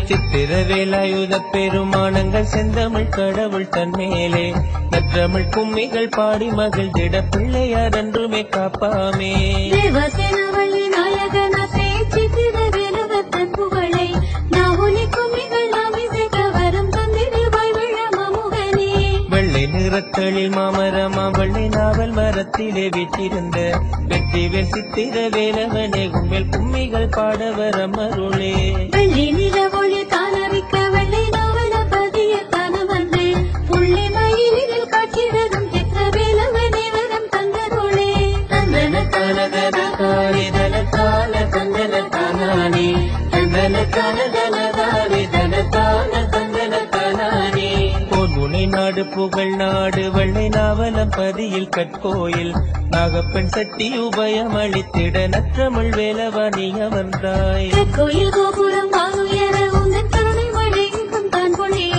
சித்திரவேலாயுத பெருமானங்கள் செந்தமிழ் கடவுள் தன்மேலே நற்றமிழ் கும்மிகள் பாடி மகிழ்ந்திட பிள்ளையார் என்றுமே காப்பாமே. தேவசேனவள்ளி நாயகனே சித்திரவேலவத்தன் புகழை நாவொலி கும்மிகள் நாம் இசைக்க வரம் தந்திடுவாய் விழமமுகனே. வெள்ளை நிறத்தளில் மாமரமா வெள்ளை நாவல் மரத்திலே வீற்றிருந்த வெற்றிவேல் சித்திரவேலவனே உண்மையில் கும்மிகள் பாட வரம் அருளே. வெள்ளி நிலவொளி தானவிக்க வெள்ளை நாவல பதிய தான வந்து புள்ளி மயிலில் காட்சிதரும் சித்திரவேலவனே வரம் தந்தருளே. தந்தன தனதன காரி தன தான தந்தன தானானே தந்தன தனதன தாரி தன தான தந்தன தானானே. பொன்முனை நாடு புகழ் நாடு வெள்ளை நாவலம் பதியில் கற்கோயில் நாகப்பெண் சட்டி உபயம் அளித்திட நற்றமிழ் வேலவாணி அமர்ந்தாய். கோயில் கோபுரம் வானுயர உந்தன் கருணை மழை எங்கும் தான் பொழிய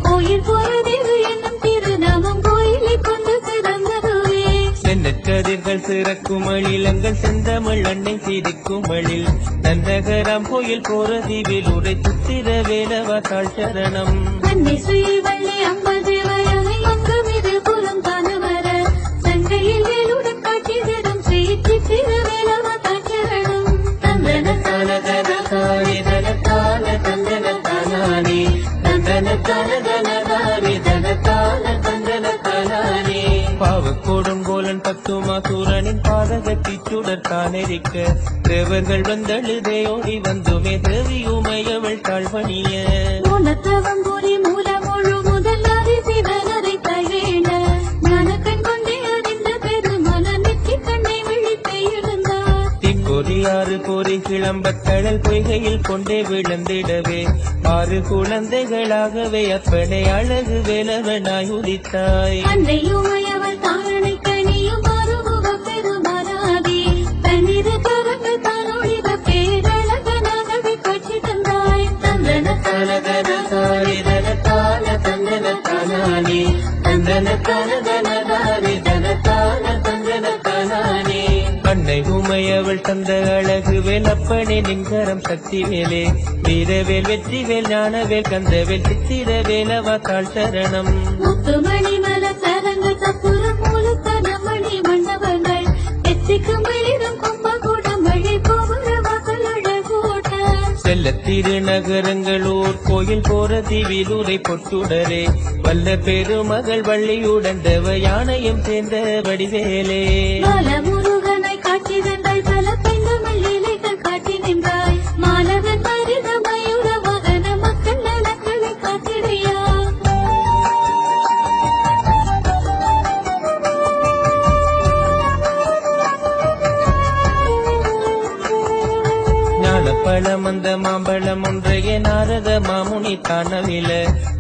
கோயில் போறதேவு என்னும் திருநாமம் கோயிலை கொண்டு சிறந்ததுவே. சென்னக்கதிர்கள் சிறக்கும் அழிலங்கள் செந்தமிழ் அன்னை சிரிக்கும் அழில் நந்தகரம் கோயில் போறதீவில் உரை சித்திர வேலவா தாழ் சரணம். அன்னை சுயில் வள்ளி அம்பதேவரை அங்கும் இது புறம் தான வர சங்கையில் வேலுடன் காட்சி தரும் ஸ்ரீ சித்திர வேலவா தாழ் சரணம். தந்தன தனதன காரி தன தான தந்தன தானானே தந்தன தனதன காரி தன தான தந்தன தானானே. பாவக்கோடுங்கோலன் பத்துமாசூரனின் பாதகத்தி சுடர் தானெரிக்க தேவர்கள் வந்தழுதே ஓடி வந்துமே தேவி உமையவள் தாழ்வணிய. மூலத்தவம் புரி மூல முழு முதல் சிவனரை கைவேண ஞான கண் கொண்டே அறிந்த பெருமல நெற்றி கண்ணை விழிப்பை எழுந்தார். திப்பொறியாறு பொறி கிளம்பக் கடல் பொய்கையில் கொண்டே விழுந்திடவே 6 குழந்தைகளாகவே அப்பனை அழகு வேலவனாய் உதித்தாய். அன்னையுமையவள் தாரணை கனியும் மறுமுக பெருமானாகி தன்னிரு கரங்கள் தானொழித பேரழகனாகவே காட்சி தந்தாய். தந்தன தனதன காரி தன தான தந்தன தானானே தந்தன தனதன காரி தன தான தந்தன தானானே. அன்னை உமையவள் தந்த அழகு வேல் அப்பனே நின்கரம் சக்தி வேலே வீரவேல் வெற்றிவேல் ஞானவேல் கந்தவேல் சித்திர வேலவா தாழ் சரணம். முத்துமணி மல சரங்க சப்புர மூலத்தன மணி மண்டபங்கள் எத்திக்கும் வெளிடும் கும்பகூடம் மழை போகிற வாக்கள் அழகோட்ட. செல்ல திருநகரங்களூர் கோயில் போறதீவில் உரை பொட்டுடரே வல்ல பெருமகள் வள்ளியுடன் தேவ யானையும் சேர்ந்த வடிவேலே. பாலமுருகனை காட்சி தந்தாய் பல பெண்கள் லீலைகள் காட்டி நின்றாய் மாலவன் மருத மயூர மகன மக்கள் நலங்களை காத்திடையா. ஞானப்பழம் அந்த மாம்பழம் ஒன்றைய நாரத மாமுனி காணவில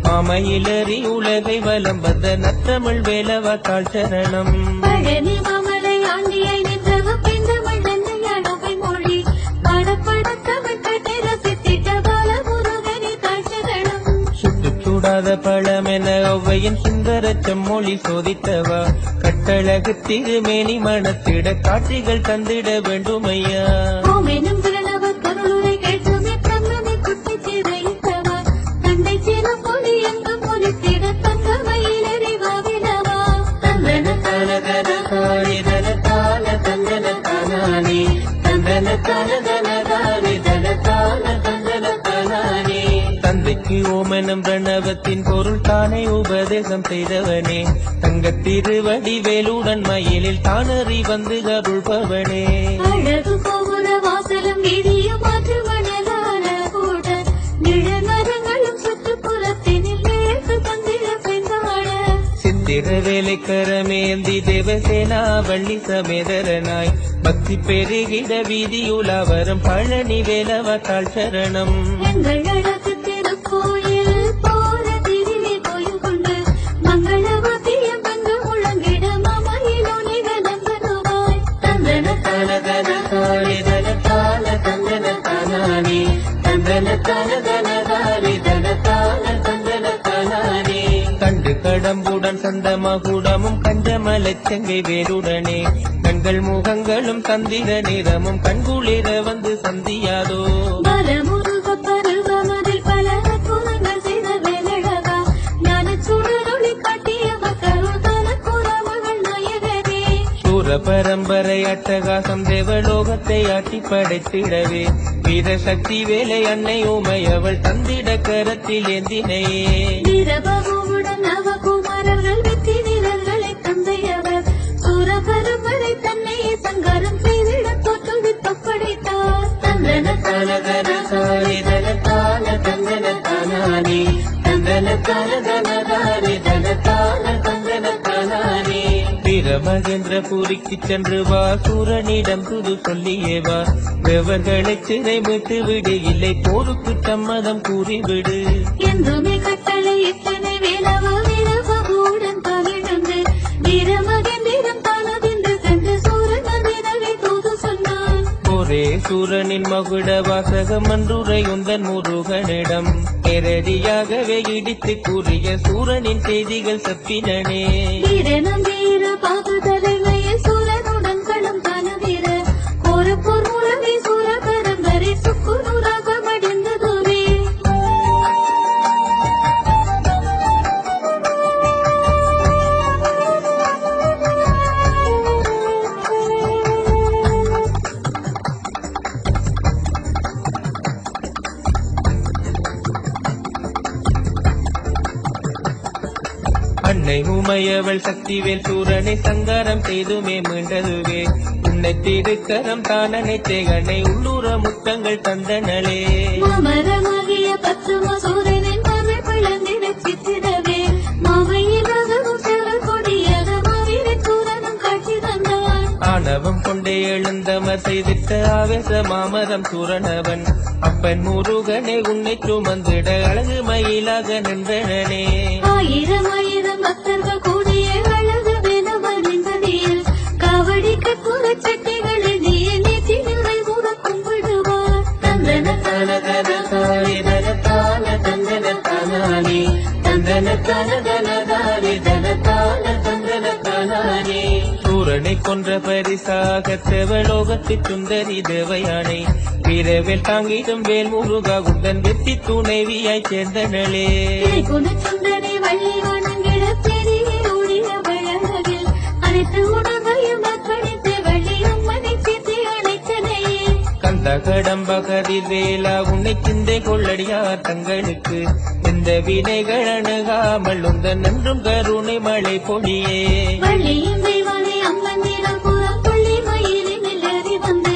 மாமையிலறி உலகை வலம் வந்த நற்றமிழ் வேலவா தாழ் சரணம். பழனி மாமலை ஆண்டியை நின்றவ பெண்தமிழ் நன்மையானவை மொழி பாடப்படத்தவன் கட்டை ரசித்திட்ட பாலமுருகனை தாழ் சரணம். சுட்டுச் சுடாத பழமென ஒவ்வையின் சுந்தர செம்மொழி சோதித்தவா கட்டழகு திருமேனி மணத்திட காட்சிகள் தந்திட வேண்டுமையா. ஓமெனும் பிரணவ கருளுரை கேட்குமே பிரம்மனை குட்டி சிறையிட்டவா தந்தை சிறு பொலி எங்கும் பொலித்திட தங்கமையிலறி வாவினவா. தந்தன தனதன காரி தன தான தந்தன தானானே தந்தன தனதன காரி தன தான தந்தன தானானே. தந்தைக்கு ஓமெனும் பிரணவத்தின் பொருள் தானே உபதேசம் செய்தவனே தங்கத் திருவடி வேலுடன் மயிலில் தானறி வந்து அருள்பவனே. அழகு கோபுர வாசலும் வீதியும் மாற்று மணலான கூட நிழமரங்களும் சுற்றுப்புறத்தினில் நேர்த்து தந்திர பெண்காண. சித்திர வேலைக்கரமேந்தி தேவசேனா வள்ளி சமேதரனாய் பக்தி பெருகிட வீதியுலா வரும் பழனி வேலவா தாழ் சரணம். எங்கள் அழகு திருக்கோயில் போற திரிலே கோயில் கொண்டு மங்களவாத்தியம் வந்து முழங்கிட மாமையிலோ நிகழம் வருவாய். தந்தன தனதன காரி தன தான தந்தன தானானே தந்தன தனதன காரி தன தான தந்தன தானானே. கண்டு கடம்புடன் சந்தமகுடமும் கஞ்சமலச்சங்கை வேருடனே கண்கள் முகங்களும் தந்திர நிறமும் கண்குளிர வந்து சந்தியாதோ. பரம்பரை அட்டகாசம் தேவலோகத்தை ஆட்டி படைத்திடவே வீர சக்தி வேலை அன்னை உமை அவள் தந்திட கரத்தில் ஏந்தினையே வீரபாகுவுடன் நவகுமாரர்கள் வெற்றி வீரர்களை தந்தையவர் சூர பரம்பரை தன்னையே சங்காரம் செய்திட தோற்றுவித்து படைத்தார். தந்தன தனதன சாரி தனத்தான தந்தன தானானே தந்தன தனதனதானே தனத்தான தந்தன தானானே வீரமகேந்திரபுரிக்கு சென்று வா சூரனிடம் துது சொல்லியே வா வெவர்களை சிறை விட்டு விடு இல்லை போருக்கு சம்மதம் கூறிவிடு என்றுமே கட்டளை இட்டனை வேலவா வீரபாகுவுடன் தானிழந்து வீரமகேந்திரம் தானதென்று சென்று சூரன் அதிரவை தூது சொன்னான். ஒரே சூரனின் மகுட வாசகம் அன்றுரை உந்தன் முருகனிடம் நேரடியாகவே இடித்து கூறிய சூரனின் செய்திகள் சப்பினனே வீரனும் வீரபாகு தலைமையில் சூரனுடன் களம் காண வீர கோரப்போர் மூலமே சூர பரம்பரை சுக்குநூறாக மடிந்ததுவே. அன்னை உமையவள் சக்திவேல் சூரனை சங்காரம் செய்துமே மீண்டதுவே உன்னை திருக்கரம் தானனைத்தே அன்னை உள்ளூர முத்தங்கள் தந்தனளே மாமரமாகிய பத்தும சூரனின் தமிழ் பிளந்திட சித்திரவே மாவையிலாகவும் செவல் கொடியாக மாவீர சூரனும் காட்சி தந்தான். ஆணவம் கொண்டே எழுந்தமர் செய்திட்ட ஆவேச மாமரம் சூரனவன் அப்பன் முருகனை உன்னை சுமந்திட அழகு மயிலாக நின்றனே ஆயிரம் ஆயிரம் பக்தர்கள் கூடிய அழகு வேலவன் நின்றதில் காவடி கற்பூர சட்டைகளில் நீய நேற்றி நிறை கூட கும்பிடுவார். தந்தன தனதன சாரி தனத்தான தந்தன தானானே தந்தன தனதனதானே தனத்தான தந்தன தானானே சூரனை கொன்ற பரிசாக தேவலோகத்து சுந்தரி தேவயானை வீரவேல் தாங்கிடும் வேல் முருகா குந்தன் வெற்றி துணைவியாய் சேர்ந்தனளே குணச்சுந்தனை வள்ளி வணங்கிட பெரிய ஒளிய வழகில் அனைத்து உணவையும் அர்ப்பணித்து வள்ளி அம்மனை சேர்த்து அழைத்தனையே கந்த கடம்ப கதிர் வேலா உன்னை சிந்தை கொள்ளடியார் தங்களுக்கு எந்த வினைகள் அணுகாமல் உந்தன் நன்றும் கருணை மழை பொழியே வள்ளியும் தெய்வானை அம்மன் நிறம் புறம் கொள்ளி மயிலின் எல்லாரி வந்து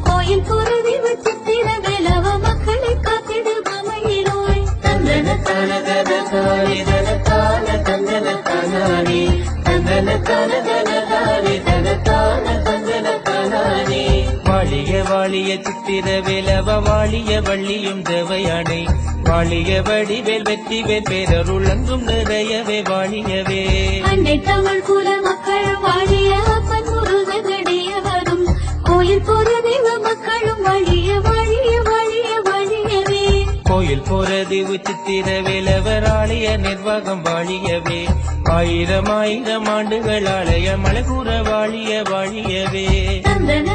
கோயில் பொருதி சித்திர வேலவ மக்களை காத்திடு மமையிலோய். தந்தன தனதன சாரி தனத்தான தந்தன தானானே தந்தன தனதனதானே தனத்தான தந்தன தானானே வாழிய வாழிய சித்திர வேலவ வாழிய வள்ளியும் தேவயானை வாழிய வடிவேல் வெற்றி வேல் பேரருள் அங்கும் நிறையவே வாழியவே அண்டை தமிழ் குல மக்களும் வாழிய அப்பன் முருகனடிய வரும் கோயில் பொருதிவ மக்களும் வாழிய வாழிய வாழிய வாழியவே கோயில் போறது சித்திர வேலவர் ஆலய நிர்வாகம் வாழியவே ஆயிரம் ஆயிரம் ஆண்டுகள் ஆலய மலகுற வாழிய வாழியவே தந்தன